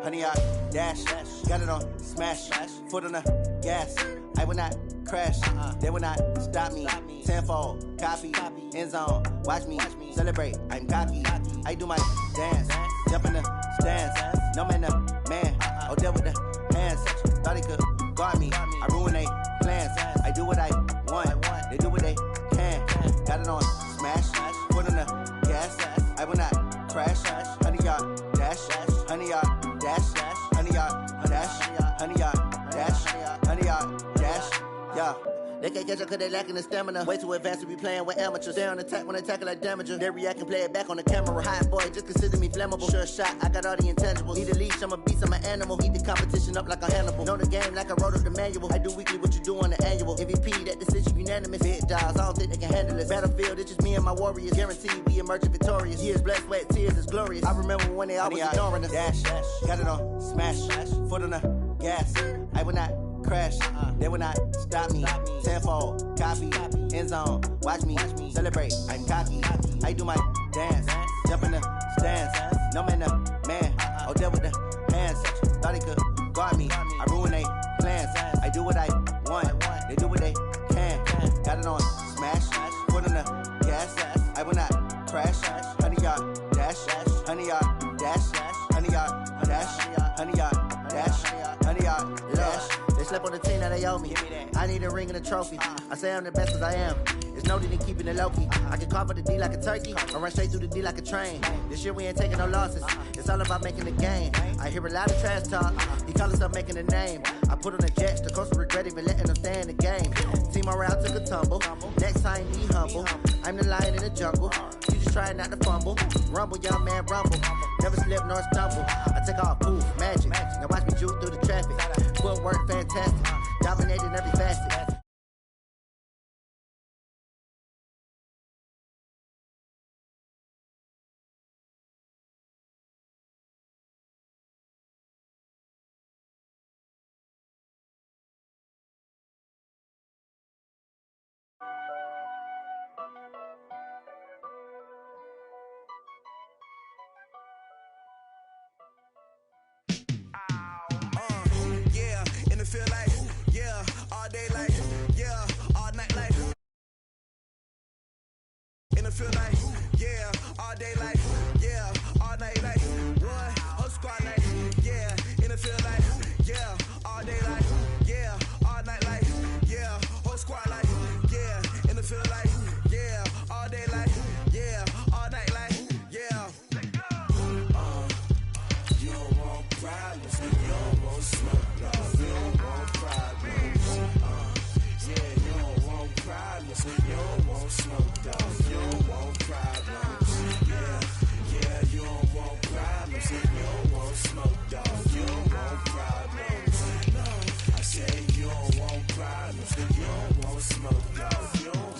honey, I dash. Got it on smash, foot on the gas. I will not crash, they will not stop me. Tenfold, copy, end zone, watch me celebrate. I'm cocky, I do my dance, jump in the stands. No man, the man, oh, deal with the hands. Thought he could guard me, I ruin they plans. I do what I want, they do what they can. Got it on smash, foot on the gas. I will not crash, honey, yard dash, honey, yard dash, honey, yard dash, honey, yard dash, honey, yard dash, yeah. They can't catch up cause they lacking the stamina. Way too advanced to be playing with amateurs. Stay on attack when they tackle like damager. They react and play it back on the camera. Hot boy, just consider me flammable. Sure shot, I got all the intangibles. Need a leash, I'm a beast, I'm an animal. Heat the competition up like a Hannibal. Know the game like I wrote up the manual. I do weekly what you do on the annual. MVP, that decision unanimous. Big dogs, I don't think they can handle it. Battlefield, it's just me and my warriors. Guaranteed we emerging victorious. Years, blood, sweat, tears, it's glorious. I remember when they always ignoring us. Dash, got it on smash, foot on the gas. I will not crash, they will not stop me. Tenfold, copy, end zone, watch me celebrate. I'm cocky, I do my dance, jump in the stands. No man, the man, oh, deal with the hands. Thought he could guard me, I ruin they plans. I do what I want, they do what they can. Got it on smash, foot on the gas. I will not crash, honey, yard dash, honey, yard dash, honey, yard dash, honey, yard dash, honey, yard dash. They slept on the team that they owe me. I need a ring and a trophy. I say I'm the best cause I am. There's no need in keeping it low-key. I can carve up the D like a turkey or run straight through the D like a train. This year we ain't taking no losses. It's all about making the game. I hear a lot of trash talk. He call himself making a name. I put on the jets. The coach will regret even letting them stay in the game. Team morale took a tumble. Next time be humble. I'm the lion in the jungle. You just trying not to fumble. Rumble, young man, rumble. Never slip nor stumble. I take off, poof, magic. Now watch me juke through the traffic. Footwork fantastic. Dominating every facet. Feel like, yeah, all day like, yeah, all night like. And I feel like, yeah, all day like, yeah, all night like. What? Whole squad like, yeah. And I feel like, yeah, all day like, yeah, all night like, yeah. Whole squad like, yeah. And I feel like, yeah, all day like, yeah, all night like, yeah. You don't want problems, you don't want smoke. You don't want smoke, dog. You don't want problems. Yeah, you don't want problems. You don't want smoke, dog. You don't want problems. No, I said you don't want problems. You don't want smoke, dog.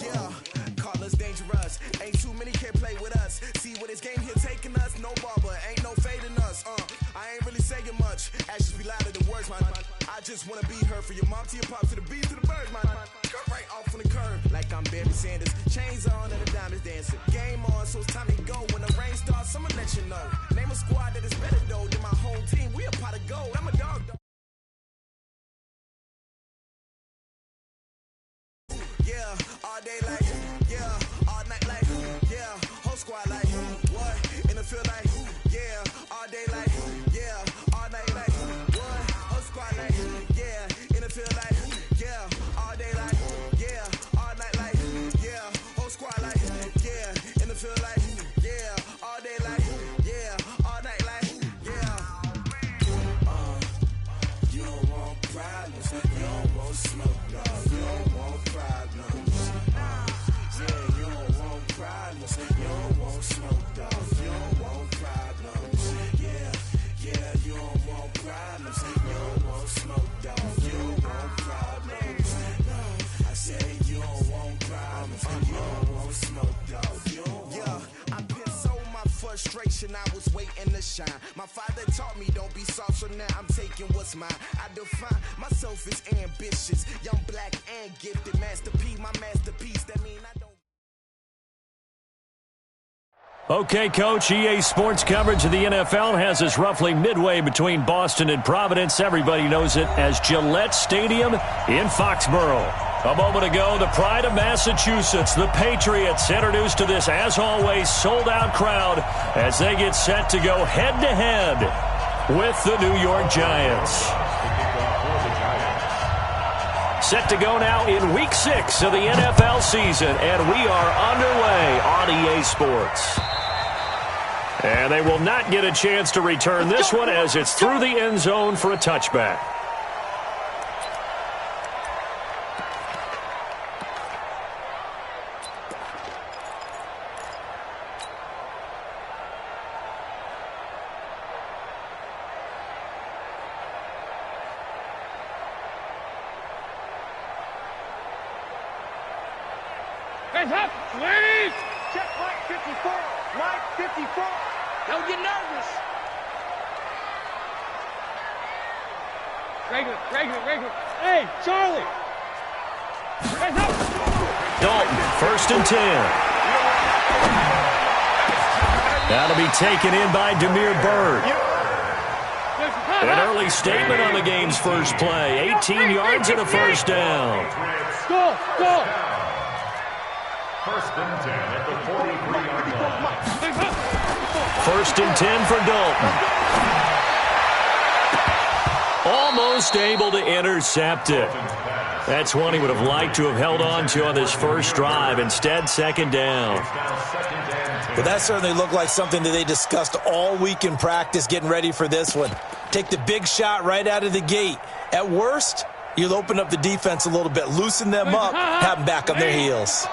Yeah, call us dangerous. Ain't too many can play with us. See what this game here taking us? No barber, ain't no fading us. I ain't really saying much. Actions be louder than words, man. I just wanna be heard for your mom to your pop to the beat to the bird, man. Cut right off on the curb, like I'm Barry Sanders. Chains on and the diamonds dancing. Game on, so it's time to go. When the rain starts, I'ma let you know. Name a squad that is better though than my home team. We a pot of gold. I'm a dog. Yeah, all day like, yeah, all night like, yeah, whole squad like, what? And I feel like, yeah, all day like, yeah, all night like, what? Whole squad like, yeah, and I feel like, yeah, all day like, yeah, all night like, yeah, whole squad like, yeah, and I feel like, yeah, all day like, yeah, all night like, yeah. You don't want problems, you don't want smoke, no, you don't want problems. Yeah, you don't want problems, you don't want smoke, dog. You don't want problems. Yeah, you don't want problems, you don't want smoke, dog. You don't want problems. No, I say you don't want problems, you don't want smoke, dog. You don't want. I pissed so my frustration, I was waiting to shine. My father taught me don't be soft, so now I'm taking what's mine. I define myself as ambitious, young, black, and gifted. Master P, my masterpiece, that mean I don't. Okay, Coach, EA Sports coverage of the NFL has us roughly midway between Boston and Providence. Everybody knows it as Gillette Stadium in Foxborough. A moment ago, the pride of Massachusetts, the Patriots, introduced to this, as always, sold-out crowd as they get set to go head-to-head with the New York Giants. Set to go now in Week 6 of the NFL season, and we are underway on EA Sports. And they will not get a chance to return this one as it's through the end zone for a touchback. Hands up, please! Check Mike 54. Mike 54. Don't get nervous. Regular. Hey, Charlie! Hands up! Dalton, 1st and 10. That'll be taken in by Damiere Byrd. An early statement on the game's first play. 18 yards and a first down. Go! 1st and 10 at the 43-yard line. 1st and 10 for Dalton. Almost able to intercept it. That's one he would have liked to have held on to on this first drive. Instead, 2nd down. But that certainly looked like something that they discussed all week in practice getting ready for this one. Take the big shot right out of the gate. At worst, you'll open up the defense a little bit, loosen them up, have them back on their heels.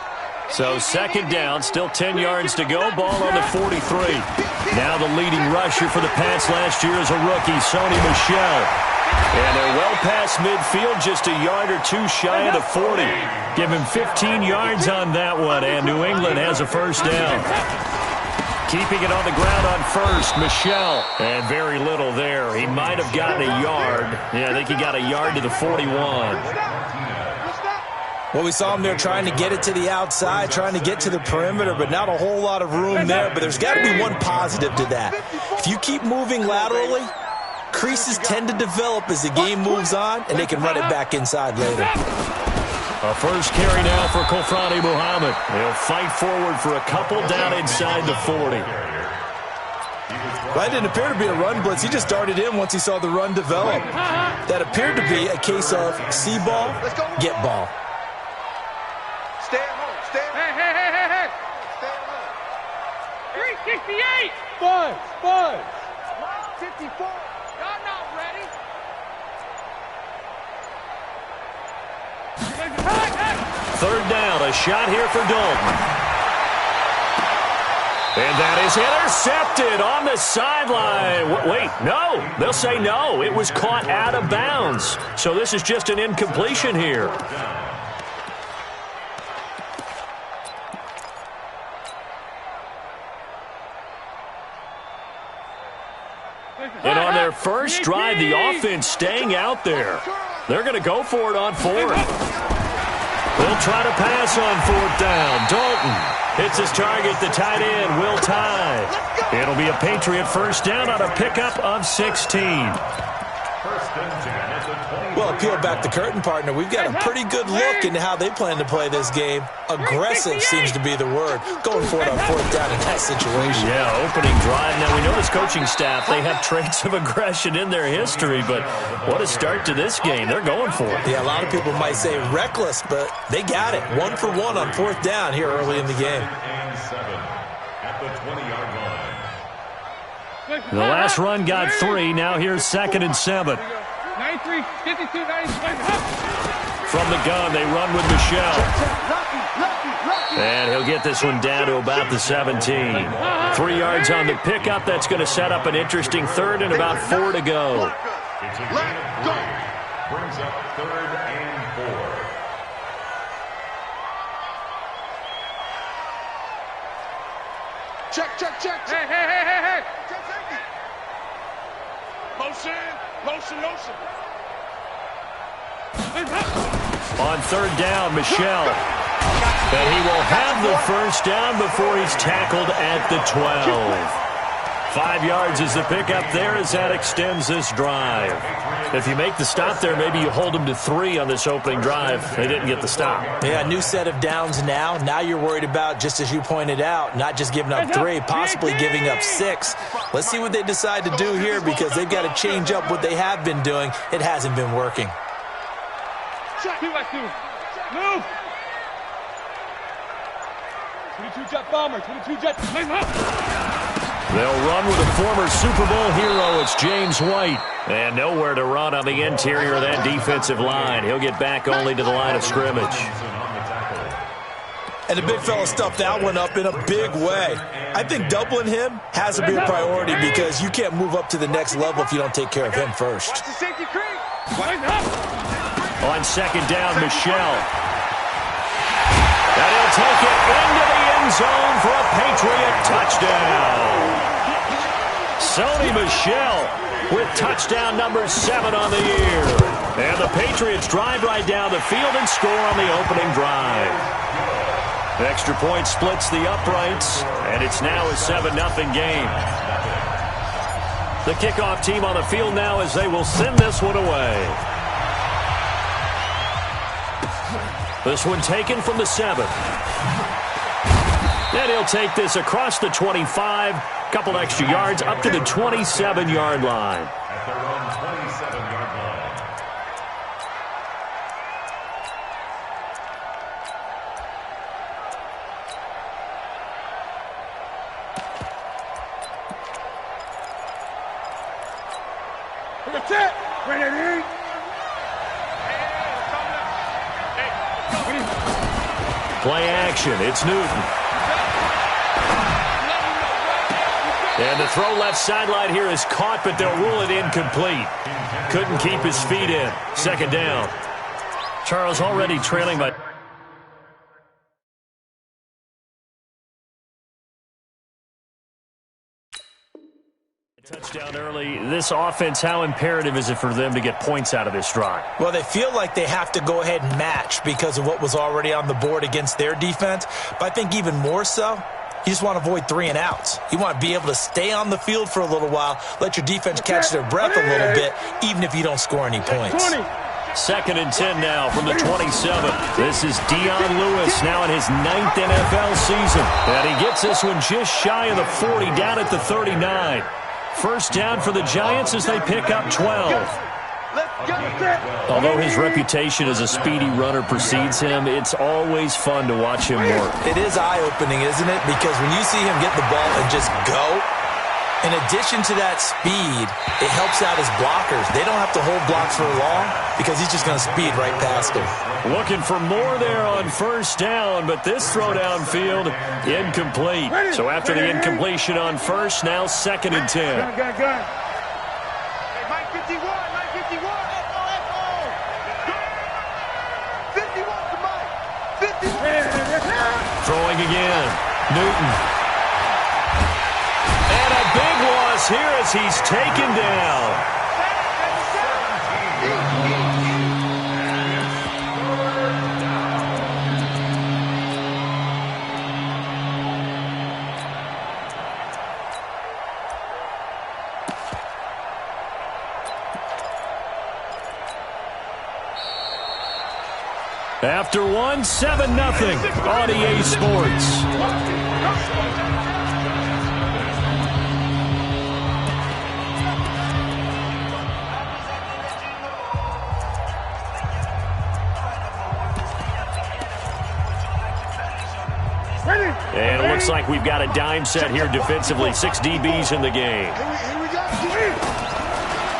So 2nd down, still 10 yards to go, ball on the 43. Now the leading rusher for the Pats last year is a rookie, Sony Michel. And they're well past midfield, just a yard or two shy of the 40. Give him 15 yards on that one, and New England has a first down. Keeping it on the ground on 1st, Michel. And very little there. He might have gotten a yard. Yeah, I think he got a yard to the 41. Well, we saw him there trying to get it to the outside, trying to get to the perimeter, but not a whole lot of room there. But there's got to be one positive to that. If you keep moving laterally, creases tend to develop as the game moves on, and they can run it back inside later. A first carry now for Kofrani Muhammad. He'll fight forward for a couple down inside the 40. That didn't appear to be a run blitz. He just darted in once he saw the run develop. That appeared to be a case of see ball, get ball. Stay at home. Hey. Stay at home. 368. Buzz. Mike 54. Y'all not ready. 3rd down, a shot here for Dalton. And that is intercepted on the sideline. Wait, no. They'll say no. It was caught out of bounds. So this is just an incompletion here. And on their first drive, the offense staying out there. They're going to go for it on 4th. They'll try to pass on 4th down. Dalton hits his target, the tight end, Will Tye. It'll be a Patriot first down on a pickup of 16. 1st and 10 at the 20. Well, peel back the curtain, partner. We've got a pretty good look into how they plan to play this game. Aggressive seems to be the word. Going for it on 4th down in that situation. Yeah, opening drive. Now, we know this coaching staff, they have traits of aggression in their history, but what a start to this game. They're going for it. Yeah, a lot of people might say reckless, but they got it. 1 for 1 on 4th down here early in the game. And 7 at the 20-yard line. The last run got 3. Now here's 2nd and 7. 93, 52, 96. From the gun, they run with Michel. And he'll get this one down to about the 17. 3 yards on the pickup. That's going to set up an interesting 3rd and about 4 to go. It's a gain of 3. Brings up 3rd and 4. Check. Hey. Check safety. Motion. On 3rd down, Michel. And he will have the first down before he's tackled at the 12. 5 yards is the pickup there as that extends this drive. If you make the stop there, maybe you hold them to 3 on this opening drive. They didn't get the stop. Yeah, new set of downs now. Now you're worried about, just as you pointed out, not just giving up 3, possibly giving up 6. Let's see what they decide to do here because they've got to change up what they have been doing. It hasn't been working. Move! 22 jet bomber, 22 jet. They'll run with a former Super Bowl hero. It's James White. And nowhere to run on the interior of that defensive line. He'll get back only to the line of scrimmage. And the big fella stuffed that one up in a big way. I think doubling him has to be a priority because you can't move up to the next level if you don't take care of him first. On second down, Michelle. And he'll take it into the end zone for a Patriot touchdown. Sony Michel with touchdown number 7 on the year. And the Patriots drive right down the field and score on the opening drive. The extra point splits the uprights, and it's now a 7-0 game. The kickoff team on the field now as they will send this one away. This one taken from the 7. And he'll take this across the 25, couple extra yards up to the 27-yard line. At their own 27-yard line. That's it! Ready? Play action. It's Newton. And the throw left sideline here is caught, but they'll rule it incomplete. Couldn't keep his feet in. Second down. Charles already trailing by... Touchdown early. This offense, how imperative is it for them to get points out of this drive? Well, they feel like they have to go ahead and match because of what was already on the board against their defense. But I think even more so, you just want to avoid 3 and outs. You want to be able to stay on the field for a little while, let your defense catch their breath a little bit, even if you don't score any points. Second and 10 now from the 27. This is Dion Lewis now in his 9th NFL season. And he gets this one just shy of the 40, down at the 39. First down for the Giants as they pick up 12. Although his reputation as a speedy runner precedes him, it's always fun to watch him work. It is eye-opening, isn't it? Because when you see him get the ball and just go, in addition to that speed, it helps out his blockers. They don't have to hold blocks for long because he's just going to speed right past them. Looking for more there on first down, but this throw downfield, incomplete. So after the incompletion on first, now second and 10. Gun. Hey, Mike 51, Mike 51. Echo. 51 to Mike. 51. Throwing again. Newton. And a big loss here as he's taken down. After one, 7-0 on EA Sports. And it looks like we've got a dime set here defensively. 6 DBs in the game.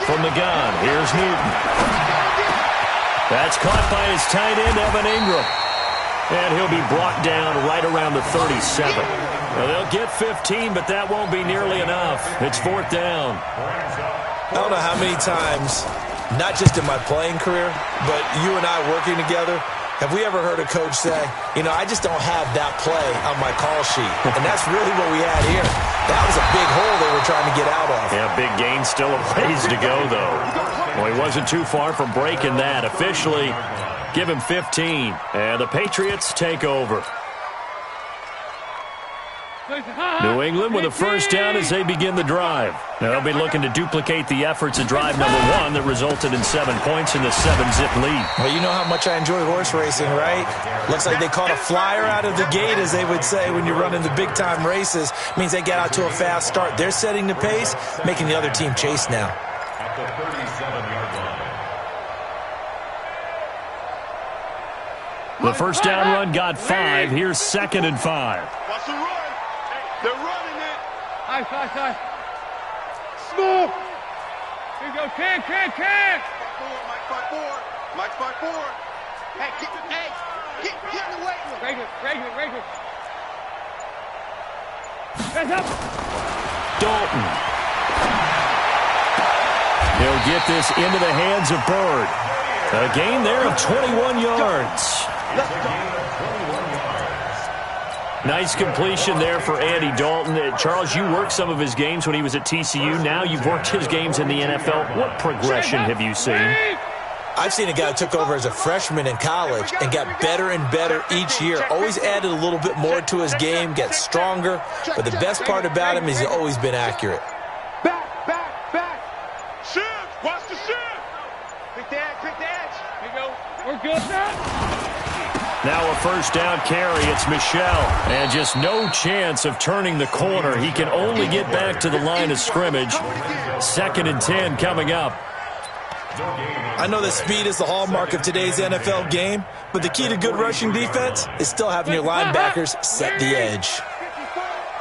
From the gun, here's Newton. That's caught by his tight end, Evan Ingram. And he'll be brought down right around the 37. Well, they'll get 15, but that won't be nearly enough. It's 4th down. I don't know how many times, not just in my playing career, but you and I working together, have we ever heard a coach say, you know, I just don't have that play on my call sheet. And that's really what we had here. That was a big hole they were trying to get out of. Yeah, big gain, still a ways to go, though. Well, he wasn't too far from breaking that. Officially, Give him 15. And the Patriots take over. New England with a first down as they begin the drive. They'll be looking to duplicate the efforts of drive number 1 that resulted in 7 points in the 7-zip lead. Well, you know how much I enjoy horse racing, right? Looks like they caught a flyer out of the gate, as they would say when you're running the big-time races. Means they get out to a fast start. They're setting the pace, making the other team chase now. At the 37-yard line. The first down run got 5. Here's 2nd and 5. Watch the run. They're running it. Nice. Smooth. Here you go. Can. Mike 5-4. Hey, get in the way. Rager. Hands up. Dalton. He'll get this into the hands of Bird. A gain there of 21 yards. Nice completion there for Andy Dalton. Charles, you worked some of his games when he was at TCU. Now you've worked his games in the NFL. What progression have you seen? I've seen a guy who took over as a freshman in college and got better and better each year. Always added a little bit more to his game, gets stronger. But the best part about him is he's always been accurate. Back. Shift. Watch the shift. Quick the edge. Here you go. We're good now. Now a first down carry. It's Michel. And just no chance of turning the corner. He can only get back to the line of scrimmage. 2nd and 10 coming up. I know that speed is the hallmark of today's NFL game, but the key to good rushing defense is still having your linebackers set the edge. Here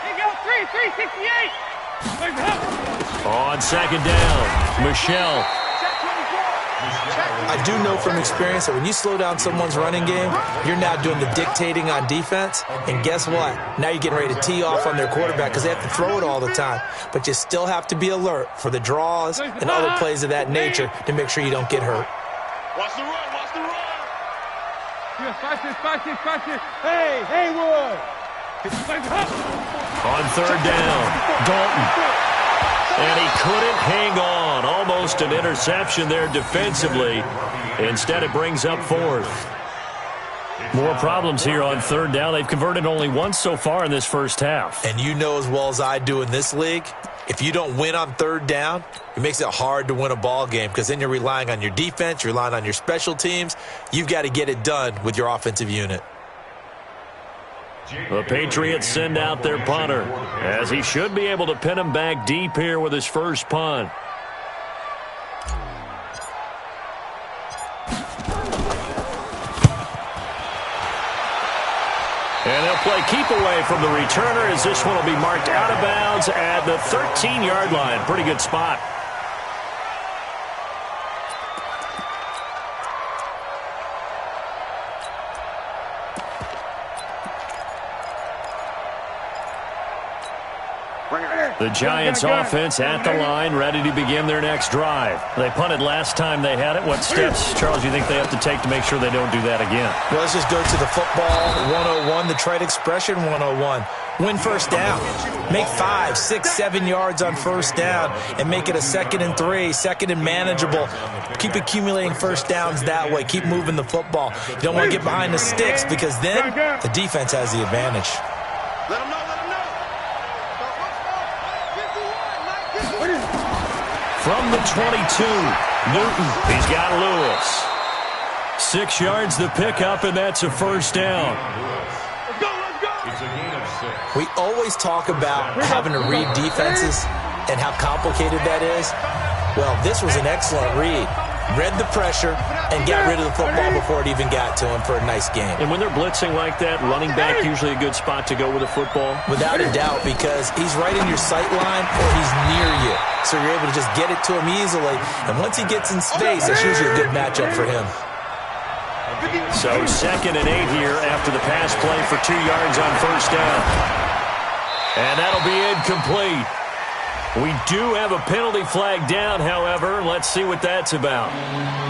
you go. 368. On 2nd down, Michel. I do know from experience that when you slow down someone's running game, you're now doing the dictating on defense. And guess what? Now you're getting ready to tee off on their quarterback because they have to throw it all the time. But you still have to be alert for the draws and other plays of that nature to make sure you don't get hurt. Watch the run. Watch this. Hey, Haywood. On 3rd down, Dalton. And he couldn't hang on. Almost an interception there defensively. Instead, it brings up 4th. More problems here on 3rd down. They've converted only once so far in this first half. And you know as well as I do in this league, if you don't win on 3rd down, it makes it hard to win a ball game because then you're relying on your defense, you're relying on your special teams. You've got to get it done with your offensive unit. The Patriots send out their punter, as he should be able to pin him back deep here with his first punt. And they'll play keep away from the returner as this one will be marked out of bounds at the 13-yard line. Pretty good spot. The Giants offense at the line, ready to begin their next drive. They punted last time they had it. What steps, Charles, do you think they have to take to make sure they don't do that again? Well, let's just go to the football 101, the trade expression 101. Win first down. Make 5, 6, 7 yards on first down and make it a 2nd and 3, 2nd and manageable. Keep accumulating first downs that way. Keep moving the football. You don't want to get behind the sticks because then the defense has the advantage. Let him know. From the 22, Newton. He's got Lewis. 6 yards the pickup, and that's a first down. Let's go. It's a gain of 6. We always talk about having to read defenses and how complicated that is. Well, this was an excellent read. Read the pressure and got rid of the football before it even got to him for a nice game. And when they're blitzing like that, running back usually a good spot to go with a football? Without a doubt, because he's right in your sight line or he's near you. So you're able to just get it to him easily. And once he gets in space, that's usually a good matchup for him. So 2nd and 8 here after the pass play for 2 yards on first down. And that'll be incomplete. We do have a penalty flag down, however. Let's see what that's about.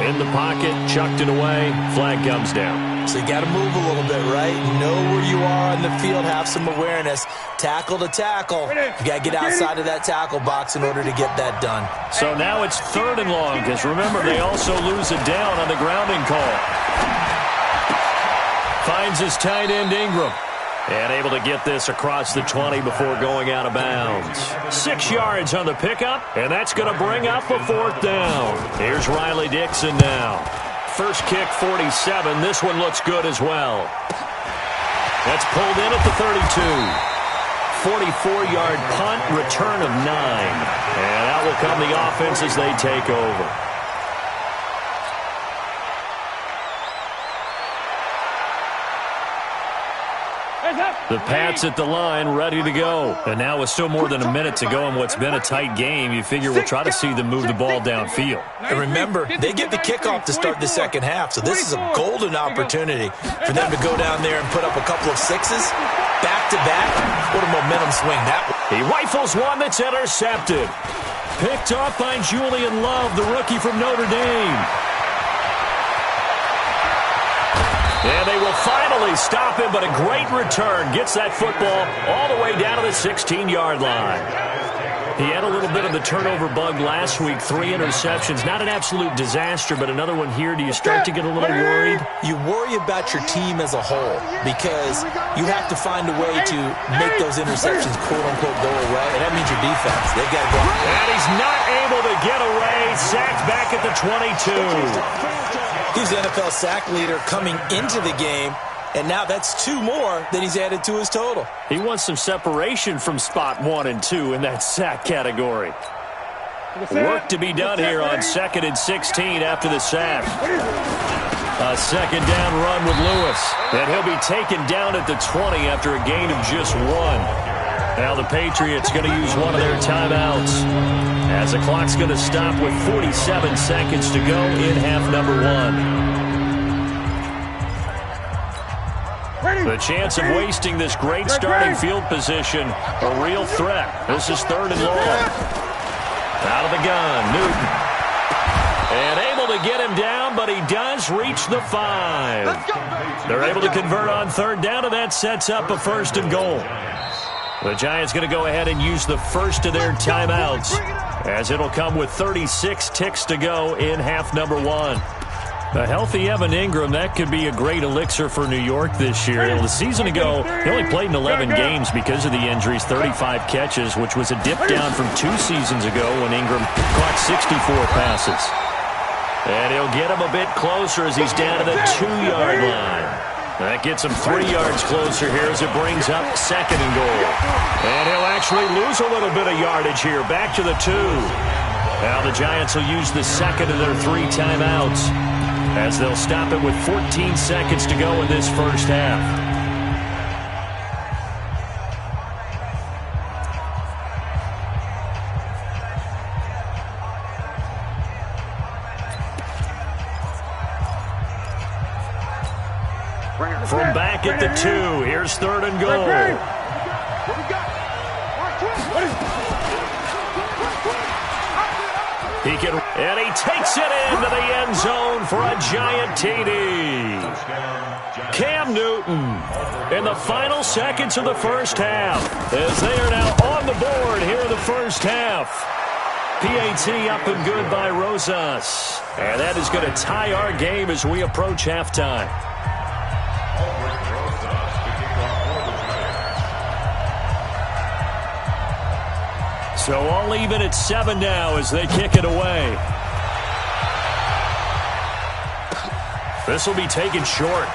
In the pocket, chucked it away, flag comes down. So you got to move a little bit, right? Know where you are on the field, have some awareness. Tackle to tackle. You got to get outside of that tackle box in order to get that done. So now it's 3rd and long, because remember, they also lose it down on the grounding call. Finds his tight end, Ingram. And able to get this across the 20 before going out of bounds. 6 yards on the pickup, and that's going to bring up a 4th down. Here's Riley Dixon now. First kick, 47. This one looks good as well. That's pulled in at the 32. 44-yard punt, return of 9. And out will come the offense as they take over. The Pats at the line, ready to go. And now with still more than a minute to go in what's been a tight game, you figure we'll try to see them move the ball downfield. And remember, they get the kickoff to start the second half, so this is a golden opportunity for them to go down there and put up a couple of 6s. Back-to-back, what a momentum swing that was. He rifles one that's intercepted. Picked off by Julian Love, the rookie from Notre Dame. And they will finally stop him, but a great return. Gets that football all the way down to the 16-yard line. He had a little bit of the turnover bug last week, 3 interceptions. Not an absolute disaster, but another one here. Do you start to get a little worried? You worry about your team as a whole because you have to find a way to make those interceptions, quote-unquote, go away, and that means your defense. They've got to go. And he's not able to get away. Sacked back at the 22. He's the NFL sack leader coming into the game, and now that's 2 more that he's added to his total. He wants some separation from spot 1 and 2 in that sack category. Work to be done here on 2nd and 16 after the sack. A second down run with Lewis, and he'll be taken down at the 20 after a gain of just 1. Now the Patriots going to use one of their timeouts as the clock's going to stop with 47 seconds to go in half number 1. The chance of wasting this great starting field position, a real threat. This is 3rd and long. Out of the gun, Newton. And able to get him down, but he does reach the 5. They're able to convert on 3rd down, and that sets up a 1st and goal. The Giants going to go ahead and use the first of their timeouts, as it'll come with 36 ticks to go in half number 1. A healthy Evan Ingram, that could be a great elixir for New York this year. The season ago, he only played in 11 games because of the injuries, 35 catches, which was a dip down from 2 seasons ago when Ingram caught 64 passes. And he'll get him a bit closer as he's down to the 2-yard line. That gets him 3 yards closer here as it brings up 2nd and goal. And he'll actually lose a little bit of yardage here. Back to the 2. Now the Giants will use the second of their 3 timeouts as they'll stop it with 14 seconds to go in this first half. From back at the 2, here's 3rd and goal. And he takes it into the end zone for a giant TD. Cam Newton in the final seconds of the first half, as they are now on the board here in the first half. PAT up and good by Rosas. And that is going to tie our game as we approach halftime. So all even at 7 now as they kick it away. This will be taken short.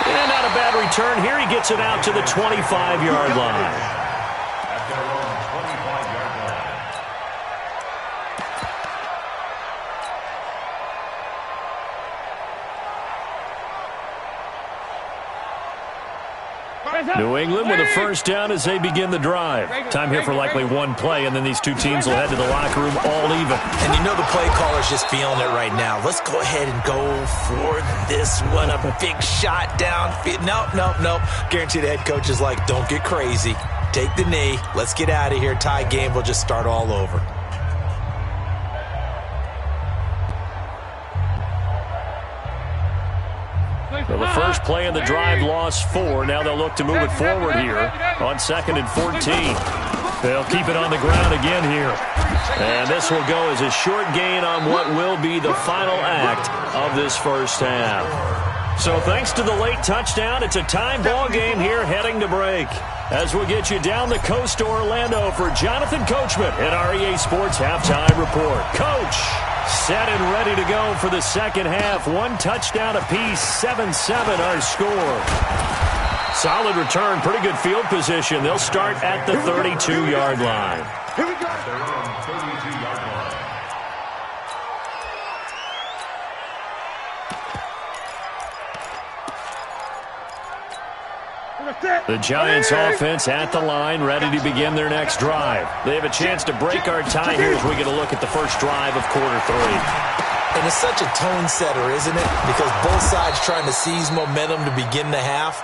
And not a bad return here. He gets it out to the 25-yard line. New England with a first down as they begin the drive. Time here for likely 1 play, and then these 2 teams will head to the locker room all even. And you know the play caller's just feeling it right now. Let's go ahead and go for this one. A big shot down. Nope. Guarantee the head coach is like, don't get crazy. Take the knee. Let's get out of here. Tie game. We'll just start all over. Well, the first play of the drive lost 4. Now they'll look to move it forward here on 2nd and 14. They'll keep it on the ground again here. And this will go as a short gain on what will be the final act of this first half. So thanks to the late touchdown, it's a tie ball game here heading to break. As we'll get you down the coast to Orlando for Jonathan Coachman at our EA Sports Halftime Report. Coach, set and ready to go for the second half. One touchdown apiece, 7-7 our score. Solid return, pretty good field position. They'll start at the 32-yard line. Here we go. 32-yard line. The Giants offense at the line, ready to begin their next drive. They have a chance to break our tie here as we get a look at the first drive of quarter 3. And it's such a tone setter, isn't it? Because both sides trying to seize momentum to begin the half.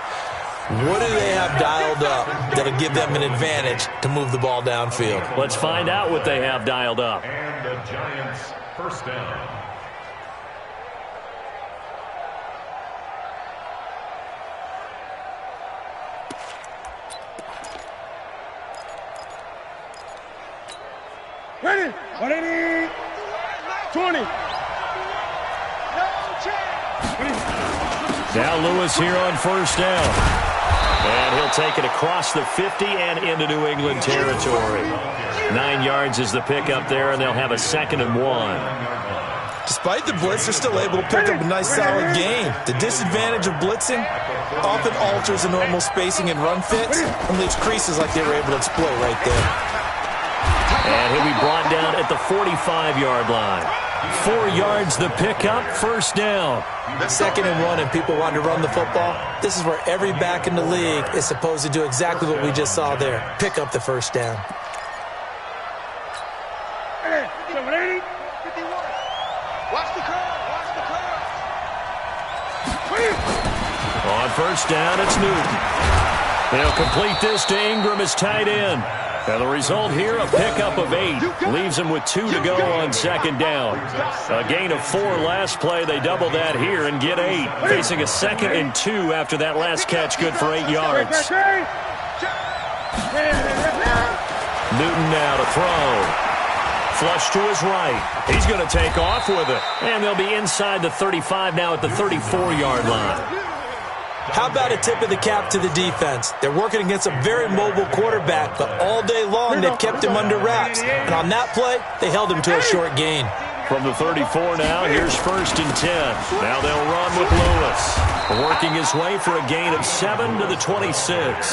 What do they have dialed up that'll give them an advantage to move the ball downfield? Let's find out what they have dialed up. And the Giants first down. Ready? 180. 20. No chance. Now Lewis here on first down. And he'll take it across the 50 and into New England territory. 9 yards is the pickup there, and they'll have a 2nd and 1. Despite the blitz, they're still able to pick up a nice solid gain. The disadvantage of blitzing often alters the normal spacing and run fits and leaves creases like they were able to exploit right there. And he'll be brought down at the 45-yard line. 4 yards the pickup, first down. 2nd and 1 and people want to run the football. This is where every back in the league is supposed to do exactly what we just saw there. Pick up the first down. 180. 51. Watch the curve. Watch the curve. On first down, it's Newton. He'll complete this to Ingram as tight end. And the result here, a pickup of 8. Leaves him with 2 to go on 2nd down. A gain of 4 last play. They double that here and get 8. Facing a 2nd and 2 after that last catch, good for 8 yards. Newton now to throw. Flush to his right. He's going to take off with it. And they'll be inside the 35 now at the 34-yard line. How about a tip of the cap to the defense? They're working against a very mobile quarterback, but all day long they've kept him under wraps. And on that play, they held him to a short gain. From the 34 now, here's 1st and 10. Now they'll run with Lewis. Working his way for a gain of 7 to the 26.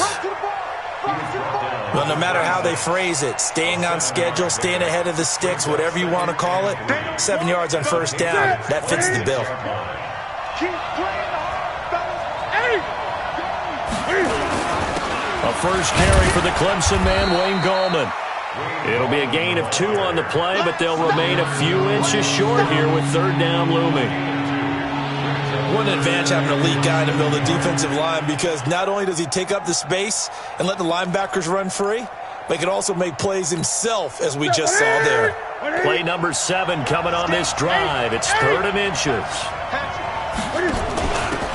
Well, no matter how they phrase it, staying on schedule, staying ahead of the sticks, whatever you want to call it, 7 yards on first down, that fits the bill. A first carry for the Clemson man, Wayne Gallman. It'll be a gain of 2 on the play, but they'll remain a few inches short here with 3rd down looming. What an advantage having a elite guy in the middle of the defensive line, because not only does he take up the space and let the linebackers run free, but he can also make plays himself, as we just saw there. Play number 7 coming on this drive. It's 3rd and inches.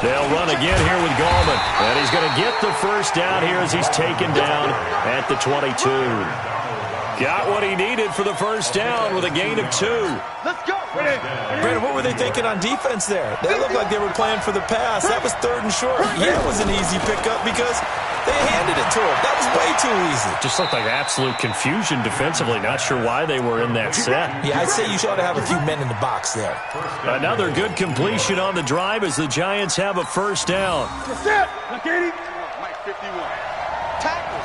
They'll run again here with Gallman. And he's going to get the first down here as he's taken down at the 22. Got what he needed for the first down with a gain of 2. Let's go. Brandon, what were they thinking on defense there? They looked like they were playing for the pass. That was 3rd and short. Yeah, it was an easy pickup because they handed it to him. That was way too easy. Just looked like absolute confusion defensively. Not sure why they were in that set. Yeah, I'd say you should have a few men in the box there. Another good completion on the drive as the Giants have a first down. Set. Look at him. Mike 51. Tackles.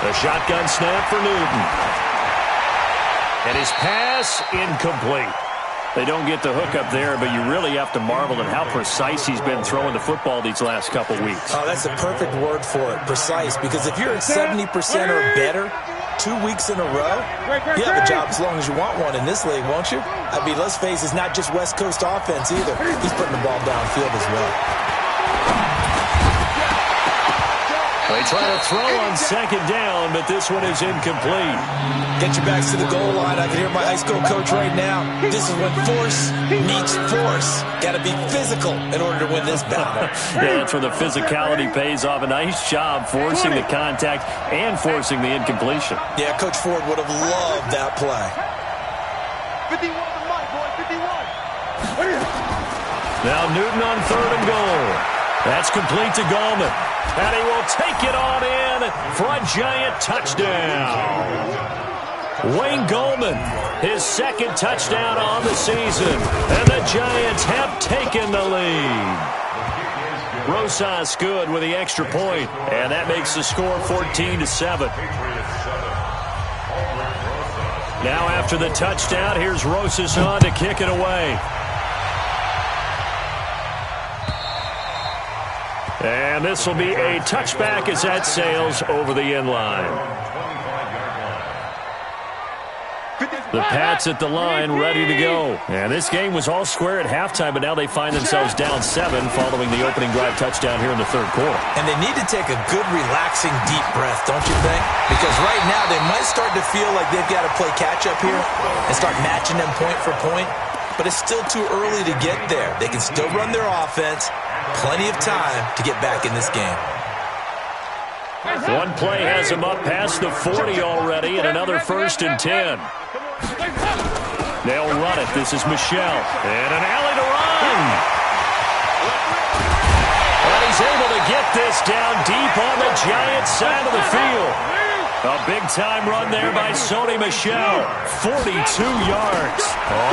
A shotgun snap for Newton. And his pass incomplete. They don't get the hook up there, but you really have to marvel at how precise he's been throwing the football these last couple weeks. Oh, that's the perfect word for it, precise, because if you're at 70% or better 2 weeks in a row, you have a job as long as you want one in this league, won't you? I mean, let's face it, it's not just West Coast offense either. He's putting the ball downfield as well. They try to throw on second down, but this one is incomplete. Get your backs to the goal line. I can hear my high school coach right now. This is when force meets force. Got to be physical in order to win this battle. Yeah, that's where the physicality pays off. A nice job forcing the contact and forcing the incompletion. Yeah, Coach Ford would have loved that play. 51 to Mike, boy, 51. Now Newton on third and goal. That's complete to Gallman. And he will take it on in for a Giant touchdown. Wayne Gallman, his second touchdown on the season. And the Giants have taken the lead. Rosas good with the extra point, and that makes the score 14-7. Now after the touchdown, here's Rosas on to kick it away. And this will be a touchback as that sails over the end line. The Pats at the line ready to go. And this game was all square at halftime, but now they find themselves down 7 following the opening drive touchdown here in the third quarter. And they need to take a good, relaxing, deep breath, don't you think? Because right now they might start to feel like they've got to play catch-up here and start matching them point for point. But it's still too early to get there. They can still run their offense. Plenty of time to get back in this game. One play has them up past the 40 already, and another 1st and 10. They'll run it. This is Michelle. And an alley to run. And he's able to get this down deep on the Giants side of the field. A big-time run there by Sony Michel. 42 yards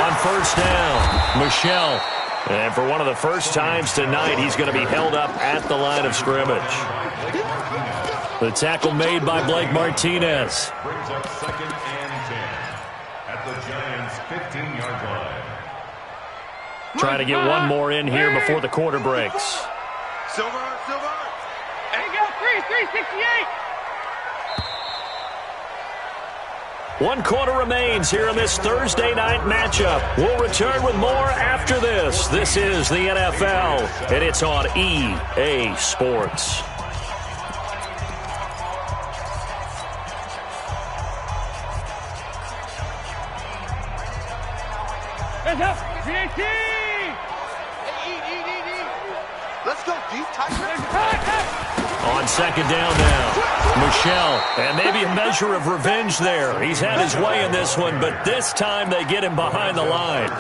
on first down. Michel. And for one of the first times tonight, he's going to be held up at the line of scrimmage. The tackle made by Blake Martinez. Brings up 2nd and 10 at the Giants' 15-yard line. Trying to get one more in here before the quarter breaks. Silver. And he got 368. 1 quarter remains here in this Thursday night matchup. We'll return with more after this. This is the NFL, and it's on EA Sports. Let's go, GAT! Let's go, deep tight. On second down now, Michel, and maybe a measure of revenge there. He's had his way in this one, but this time they get him behind the line.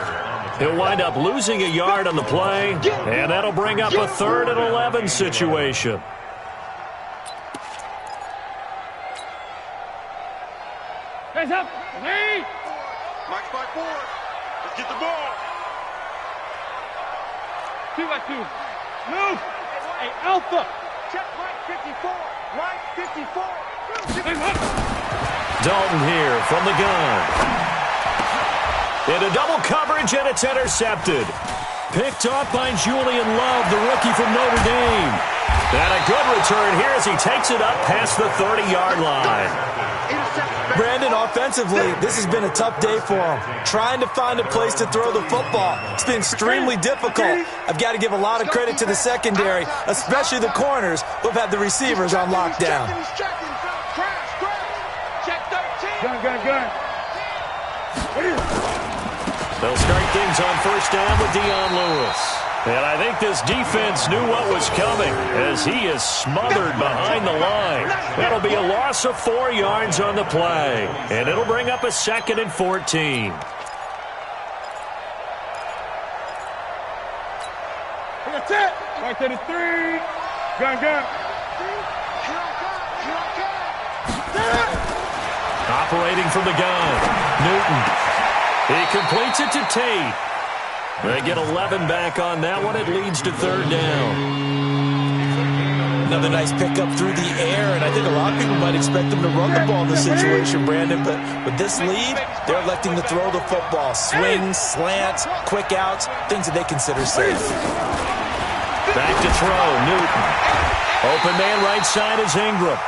He'll wind up losing a yard on the play, and that'll bring up a 3rd and 11 situation. Hands up, lead! March by 4. Let's get the ball. 2 by 2. Move! Hey, Alpha! Check Mike 54. Mike 54. Dalton here from the gun. Into double coverage, and it's intercepted. Picked off by Julian Love, the rookie from Notre Dame. And a good return here as he takes it up past the 30-yard line. Brandon, offensively, this has been a tough day for him. Trying to find a place to throw the football. It's been extremely difficult. I've got to give a lot of credit to the secondary, especially the corners who have had the receivers on lockdown. Gun. They'll start things on first down with Dion Lewis. And I think this defense knew what was coming as he is smothered behind the line. That'll be a loss of 4 yards on the play. And it'll bring up a 2nd and 14. That's it. Right to the 3. Gun. Operating from the gun, Newton. He completes it to Tate. They get 11 back on that one. It leads to 3rd down. Another nice pickup through the air, and I think a lot of people might expect them to run the ball in this situation, Brandon. But with this lead, they're electing to throw the football. Swings, slants, quick outs, things that they consider safe. Back to throw, Newton. Open man right side is Ingram.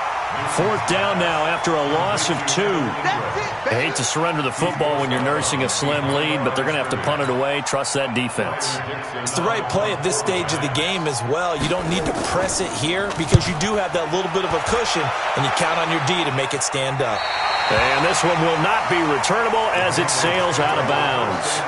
4th down now after a loss of 2. I hate to surrender the football when you're nursing a slim lead, but they're going to have to punt it away. Trust that defense. It's the right play at this stage of the game as well. You don't need to press it here because you do have that little bit of a cushion, and you count on your D to make it stand up. And this one will not be returnable as it sails out of bounds.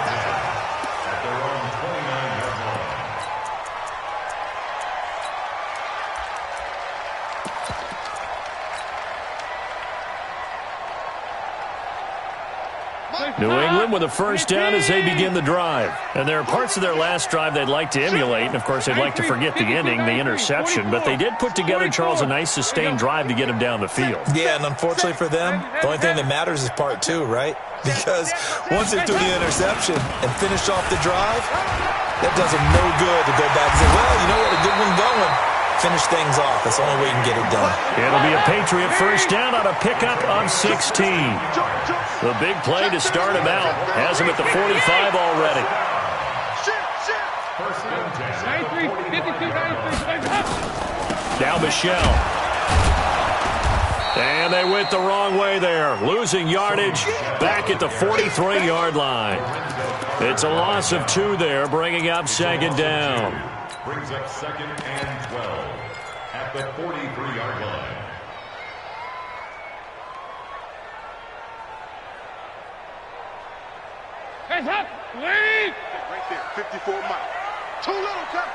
New England with a 1st down as they begin the drive. And there are parts of their last drive they'd like to emulate. And, of course, they'd like to forget the ending, the interception. But they did put together, Charles, a nice sustained drive to get him down the field. Yeah, and unfortunately for them, the only thing that matters is part 2, right? Because once they threw the interception and finished off the drive, that does them no good to go back and say, well, you know what, a good one going. Finish things off. That's the only way you can get it done. It'll be a Patriot 1st down on a pickup of 16. The big play to start him out. Has him at the 45 already. Now Michelle. And they went the wrong way there. Losing yardage back at the 43-yard line. It's a loss of 2 there, bringing up 2nd down. Brings up 2nd and 12 at the 43-yard line. Hands up, lead! Right there, 54 Mike. Too little, tap.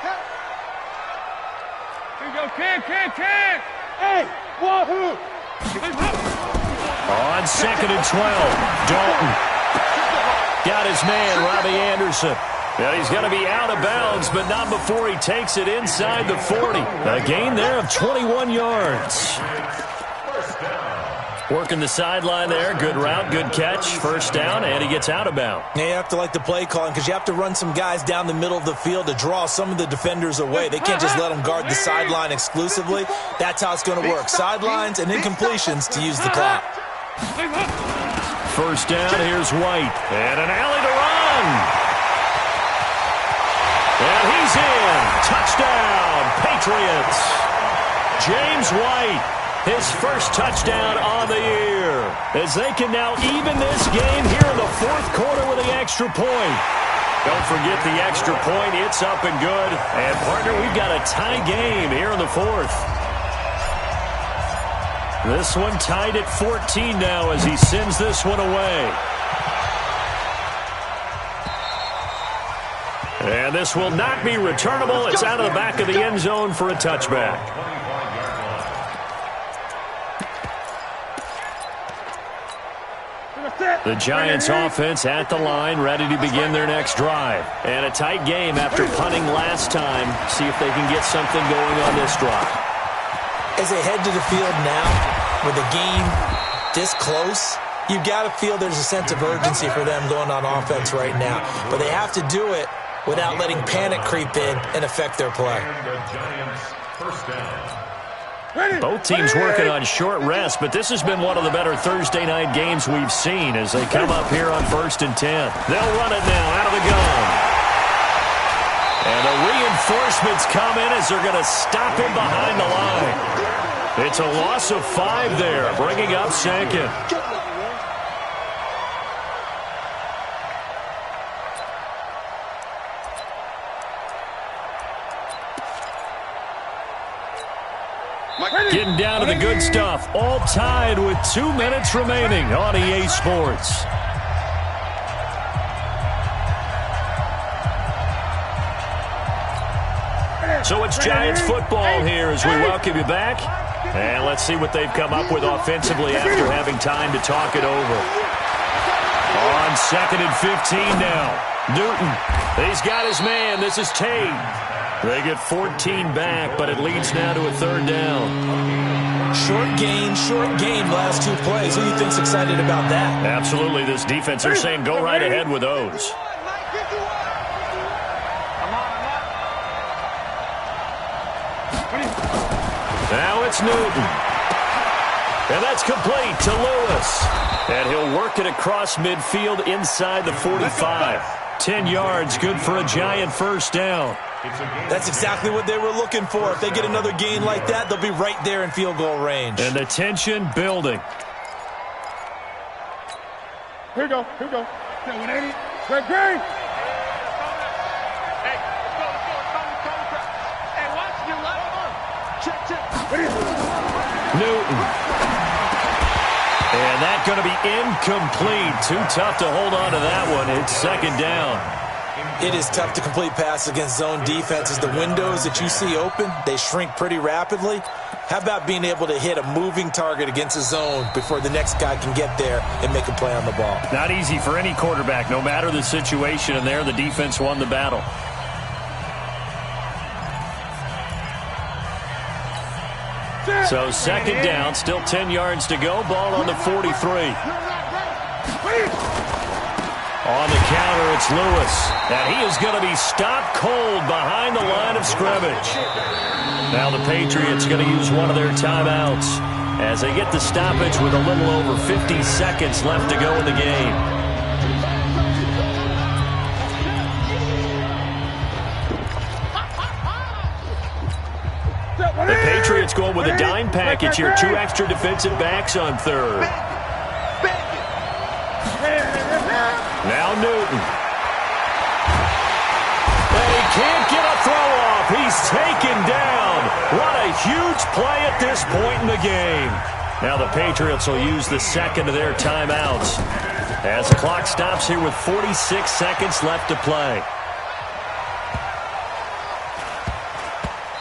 Here you go, can. Hey, wahoo! On 2nd and 12, Dalton. Got his man, Robbie Anderson. Now he's going to be out of bounds, but not before he takes it inside the 40. A gain there of 21 yards. Working the sideline there. Good route, good catch. 1st down, and he gets out of bounds. Yeah, you have to like the play calling because you have to run some guys down the middle of the field to draw some of the defenders away. They can't just let them guard the sideline exclusively. That's how it's going to work. Sidelines and incompletions to use the clock. 1st down, here's White. And an alley to run. And he's in. Touchdown, Patriots. James White, his 1st touchdown on the year. As they can now even this game here in the 4th quarter with the extra point. Don't forget the extra point. It's up and good. And, partner, we've got a tie game here in the 4th. This one tied at 14 now as he sends this one away. And this will not be returnable. It's out of the back of the end zone for a touchback. The Giants offense at the line, ready to begin their next drive. And a tight game after punting last time. See if they can get something going on this drive. As they head to the field now, with a game this close, you've got to feel there's a sense of urgency for them going on offense right now. But they have to do it without letting panic creep in and affect their play. Both teams working on short rest, but this has been one of the better Thursday night games we've seen as they come up here on 1st and 10. They'll run it now out of the gun. And the reinforcements come in as they're going to stop him behind the line. It's a loss of 5 there, bringing up 2nd. Getting down to the good stuff. All tied with 2 minutes remaining on EA Sports. So it's Giants football here as we welcome you back. And let's see what they've come up with offensively after having time to talk it over. On 2nd and 15 now. Newton, he's got his man. This is Tate. They get 14 back, but it leads now to a 3rd down. Short gain last 2 plays. Who do you think's excited about that? Absolutely. This defense, they're saying go right ahead with those. Now it's Newton. And that's complete to Lewis. And he'll work it across midfield inside the 45. 10 yards, good for a Giant 1st down. That's exactly what they were looking for. If they get another gain like that, they'll be right there in field goal range. And the tension building. Here we go. Here we go. 180. Greg. Hey, let's go. Hey, watch your left. Check. Newton. And that's going to be incomplete. Too tough to hold on to that one. It's second down. It is tough to complete passes against zone defenses. The windows that you see open, they shrink pretty rapidly. How about being able to hit a moving target against a zone before the next guy can get there and make a play on the ball? Not easy for any quarterback, no matter the situation. And there, the defense won the battle. So second down, still 10 yards to go. Ball on the 43. On the counter, it's Lewis. And he is going to be stopped cold behind the line of scrimmage. Now the Patriots going to use one of their timeouts as they get the stoppage with a little over 50 seconds left to go in the game. The Patriots going with a dime package here. 2 extra defensive backs on third. Now Newton. And he can't get a throw off. He's taken down. What a huge play at this point in the game. Now the Patriots will use the second of their timeouts as the clock stops here with 46 seconds left to play.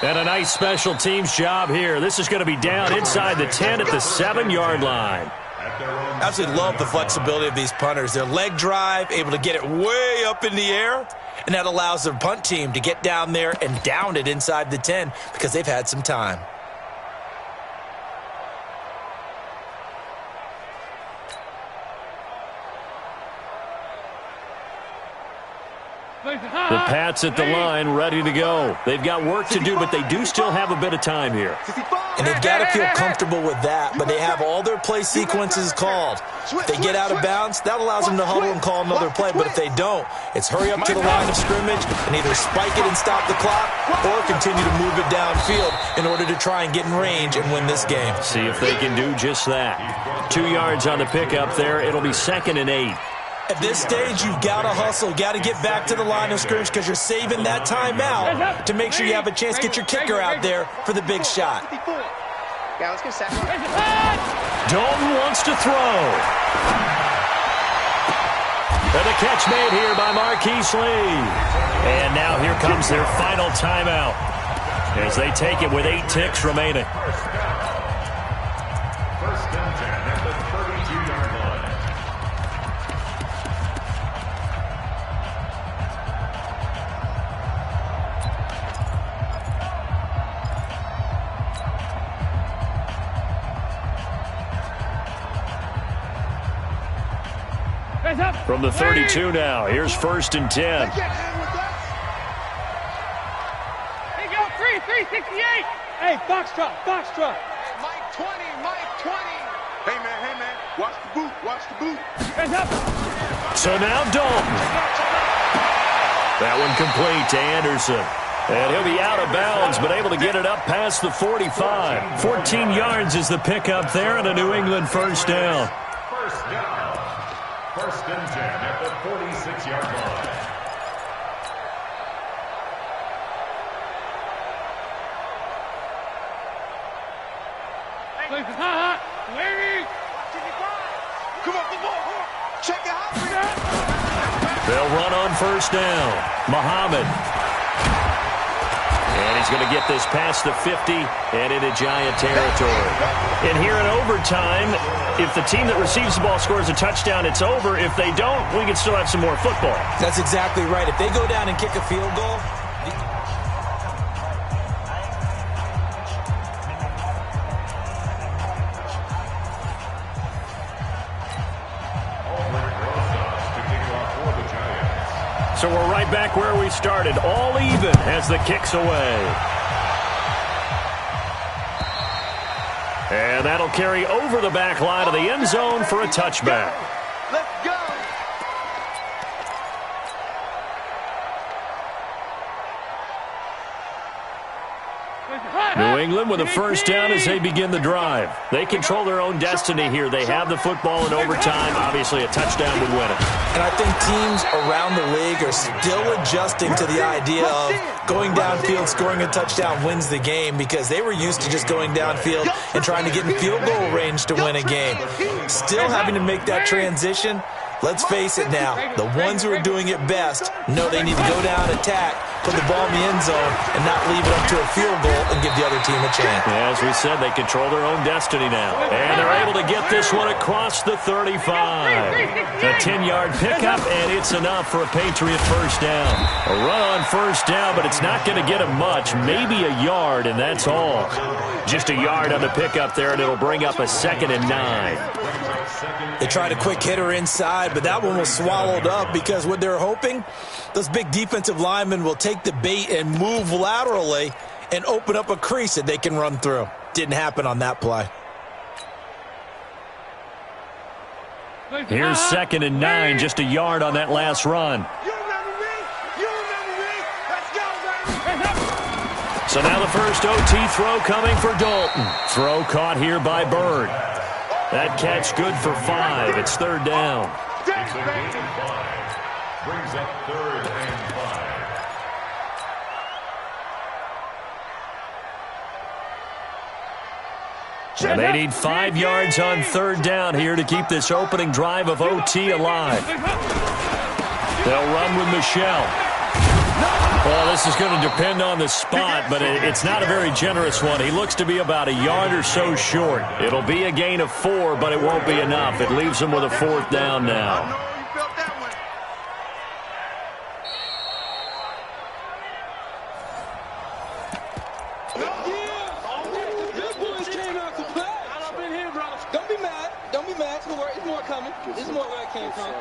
And a nice special teams job here. This is going to be down inside the 10 at the 7-yard line. I absolutely love the flexibility of these punters. Their leg drive, able to get it way up in the air, and that allows their punt team to get down there and down it inside the 10 because they've had some time. The Pats at the line, ready to go. They've got work to do, but they do still have a bit of time here. And they've got to feel comfortable with that, but they have all their play sequences called. If they get out of bounds, that allows them to huddle and call another play, but if they don't, it's hurry up to the line of scrimmage and either spike it and stop the clock or continue to move it downfield in order to try and get in range and win this game. See if they can do just that. 2 yards on the pickup there. It'll be 2nd and 8. At this stage, you've got to hustle, got to get back to the line of scrimmage because you're saving that timeout to make sure you have a chance to get your kicker out there for the big shot. Yeah, let's go second. Dalton wants to throw. And a catch made here by Marquise Lee. And now here comes their final timeout as they take it with 8 ticks remaining. First and 10 at the 32-yard line. From the 32 now, here's 1st and 10. Here you go, 368. Hey, box truck. Mike 20. Hey, man, watch the boot. Hands up. So now Dalton. That one complete to Anderson. And he'll be out of bounds, but able to get it up past the 45. 14 yards is the pickup there, and a New England first down. First down. 1st and 10 at the 46-yard line. Come on. Check it out. They'll run on first down. Muhammad. And he's going to get this past the 50 and into Giant territory. And here in overtime, if the team that receives the ball scores a touchdown, it's over. If they don't, we can still have some more football. That's exactly right. If they go down and kick a field goal, so we're right back where we started, all even as the kick's away. And that'll carry over the back line of the end zone for a touchback. Let's go. New England with a first down as they begin the drive. They control their own destiny here. They have the football in overtime. Obviously, a touchdown would win it. And I think teams around the league are still adjusting to the idea of going downfield, scoring a touchdown wins the game, because they were used to just going downfield and trying to get in field goal range to win a game. Still having to make that transition. Let's face it now, the ones who are doing it best know they need to go down, attack, put the ball in the end zone, and not leave it up to a field goal and give the other team a chance. Yeah, as we said, they control their own destiny now. And they're able to get this one across the 35. A 10-yard pickup, and it's enough for a Patriot first down. A run on first down, but it's not going to get him much. Maybe a yard, and that's all. Just a yard on the pickup there, and it'll bring up a 2nd and 9. They tried a quick hitter inside, but that one was swallowed up because what they're hoping, those big defensive linemen will take the bait and move laterally and open up a crease that they can run through. Didn't happen on that play. Here's 2nd and 9, just a yard on that last run. So now the first OT throw coming for Dalton. Throw caught here by Bird. That catch good for 5. It's 3rd down. Brings up 3rd and 5. And they need 5 yards on 3rd down here to keep this opening drive of OT alive. They'll run with Michelle. Well, this is going to depend on the spot, but it's not a very generous one. He looks to be about a yard or so short. It'll be a gain of 4, but it won't be enough. It leaves him with a 4th down now. Don't be mad. Don't be mad. It's more coming. It's more where it came from.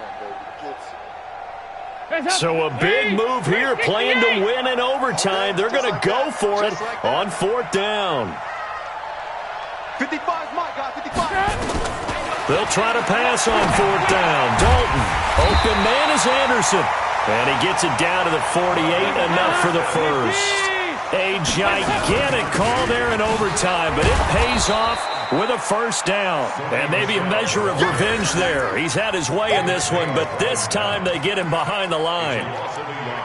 So a big move here, playing to win in overtime. They're going to go for it on 4th down. 55 Mike, guys, 55. They'll try to pass on 4th down. Dalton, open man is Anderson. And he gets it down to the 48, enough for the first. A gigantic call there in overtime, but it pays off with a first down. And maybe a measure of revenge there. He's had his way in this one, but this time they get him behind the line.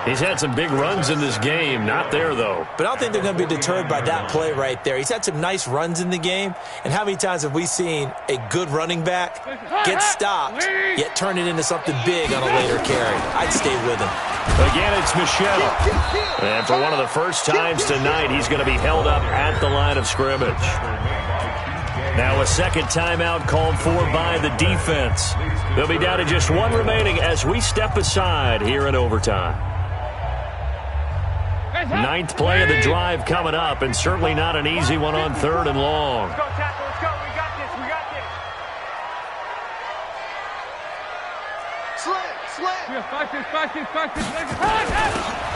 He's had some big runs in this game. Not there, though. But I don't think they're going to be deterred by that play right there. He's had some nice runs in the game. And how many times have we seen a good running back get stopped, yet turn it into something big on a later carry? I'd stay with him. Again, it's Michelle. And for one of the first times tonight, he's going to be held up at the line of scrimmage. Now a second timeout called for by the defense. They'll be down to just 1 remaining as we step aside here in overtime. 9th play of the drive coming up, and certainly not an easy one on 3rd and long. Let's go, tackle. Let's go. We got this. We got this.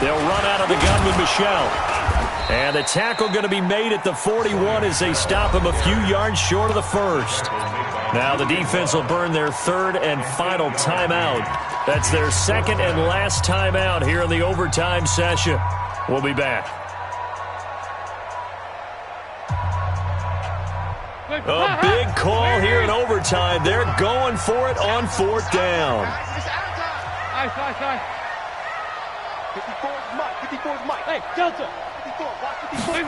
They'll run out of the gun with Michelle. And the tackle going to be made at the 41 as they stop him a few yards short of the first. Now the defense will burn their 3rd and final timeout. That's their 2nd and last timeout here in the overtime session. We'll be back. A big call here in overtime. They're going for it on 4th down. Nice. 54's Mike. 54's Mike. Hey, Delta. 54. Watch 54.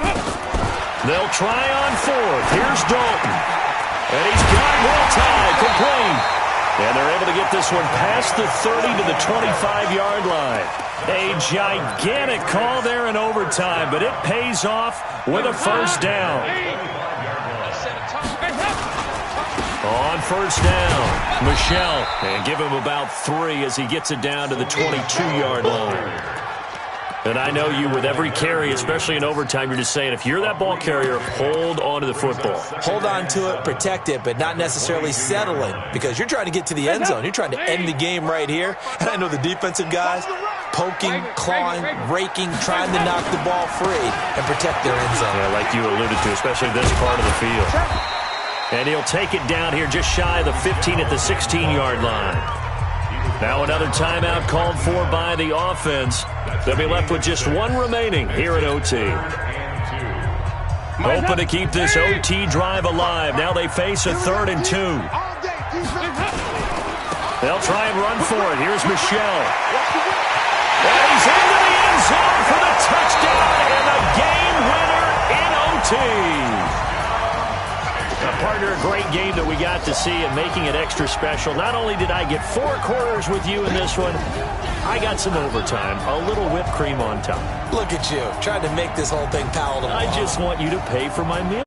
They'll try on 4th. Here's Dalton. And he's got well tied, complete. And they're able to get this one past the 30 to the 25-yard line. A gigantic call there in overtime, but it pays off with a first down. On first down, Michelle. And give him about 3 as he gets it down to the 22-yard line. And I know you, with every carry, especially in overtime, you're just saying, if you're that ball carrier, hold on to the football. Hold on to it, protect it, but not necessarily settling, because you're trying to get to the end zone. You're trying to end the game right here. And I know the defensive guys poking, clawing, raking, trying to knock the ball free and protect their end zone. Yeah, like you alluded to, especially this part of the field. And he'll take it down here just shy of the 15 at the 16-yard line. Now another timeout called for by the offense. They'll be left with just 1 remaining here at OT. Hoping to keep this OT drive alive. Now they face a 3rd and 2. They'll try and run for it. Here's Michel. And he's into the end zone for the touchdown and the game winner in OT. Partner, a great game that we got to see and making it extra special. Not only did I get 4 quarters with you in this one, I got some overtime, a little whipped cream on top. Look at you, trying to make this whole thing palatable. I just want you to pay for my meal.